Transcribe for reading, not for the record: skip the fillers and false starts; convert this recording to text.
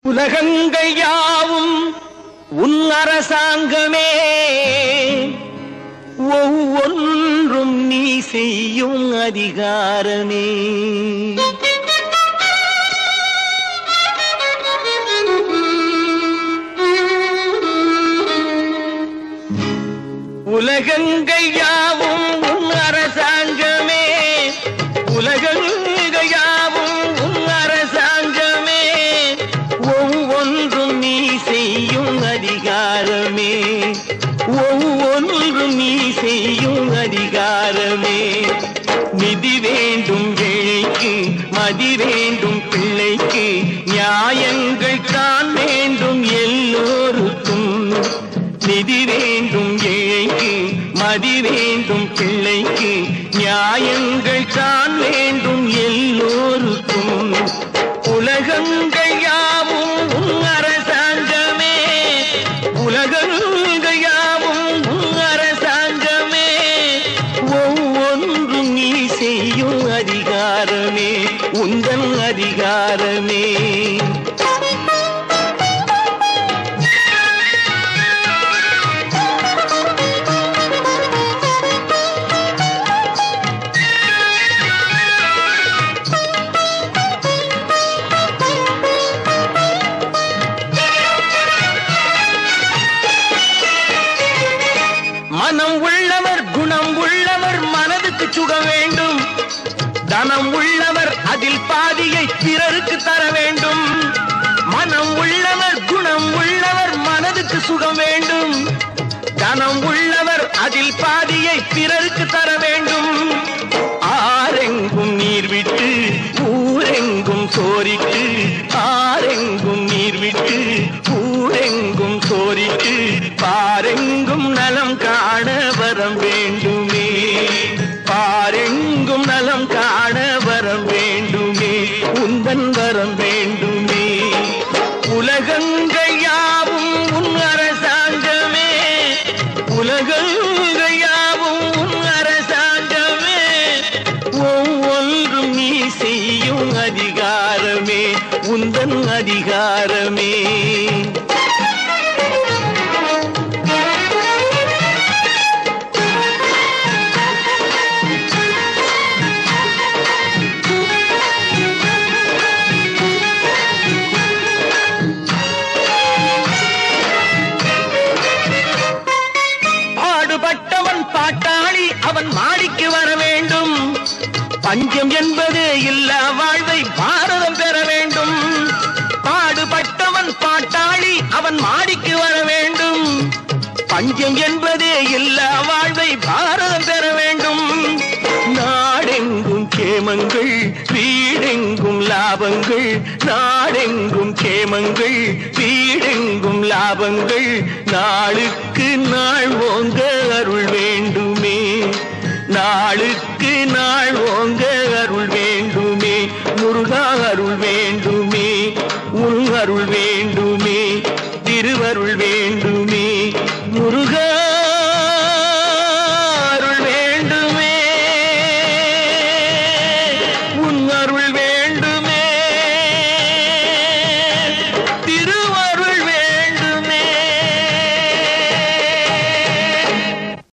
உலகங்கள் யாவும் உன் அரசாங்கமே, ஒவ்வொன்றும் நீ செய்யும் அதிகாரமே. உலகங்கள் யாவும் உன் அரசாங்கமே, உலகங்கள் யாவும் உன் அரசாங்கமே, ஒவ்வொன்றும் நீ செய்யும் அதிகாரமே, ஒவ்வொன்றும் நீ செய்யும் அதிகாரமே. நிதி வேண்டும் ஏழைக்கு, மதி வேண்டும் பிள்ளைக்கு, நியாயங்கள் தான் வேண்டும் எல்லோருக்கும். நிதி வேண்டும் ஏழைக்கு, மதி வேண்டும் பிள்ளைக்கு, நியாயங்கள் தான் வேண்டும் எல்லோருக்கும். உலகங்கள் யாவும் உன் அரசாங்கமே, உலகங்கள் யாவும் உன் அரசாங்கமே, ஒவ்வொன்றும் நீ செய்யும் அதிகாரமே, உந்தன் அதிகாரமே. மனம் உள்ளவர் குணம் உள்ளவர் மனதுக்கு சுகம் வேண்டும். தனம் உள்ளவர் அதில் பாதியை பிறருக்கு தர வேண்டும். மனம் உள்ளவர் குணம் உள்ளவர் மனதுக்கு சுகம் வேண்டும். தனம் உள்ளவர் அதில் பாதியை பிறருக்கு தர வேண்டும். ஆரெங்கும் நீர் விட்டு ஊரெங்கும் சோரிட்டு, ஆரெங்கும் நீர் விட்டு ஊரெங்கும் சோரிட்டு, பாரெங்கும் நலம் காண வரம் வேண்டுமே, பாரெங்கும் நலம் காண வரம் வேண்டுமே, உந்தன் வரம் வேண்டுமே. உலகங்கள் யாவும் உன் அரசாங்கமே, உலகங்கள் யாவும் உன் அரசாங்கமே, ஒவ்வொன்றும் நீ செய்யும் அதிகாரமே, உந்தன் அதிகாரமே. பாடுபட்டவன் பாட்டாளி அவன் மாடிக்கு வர வேண்டும். பஞ்சம் என்பது இல்லா வாழ்வை பாரதம் பெற வேண்டும். பாடுபட்டவன் பாட்டாளி அவன் மாடிக்கு வர வேண்டும். பஞ்சம் என்பதே இல்லா வாழ்வை பாரதம் பெற வேண்டும். நாடெங்கும் கேமங்கள் வீடெங்கும் லாபங்கள், நாடெங்கும் கேமங்கள் வீடெங்கும் லாபங்கள், நாளுக்கு நாள் ஓங்க அருள் வேண்டுமே, நாளுக்கு நாள்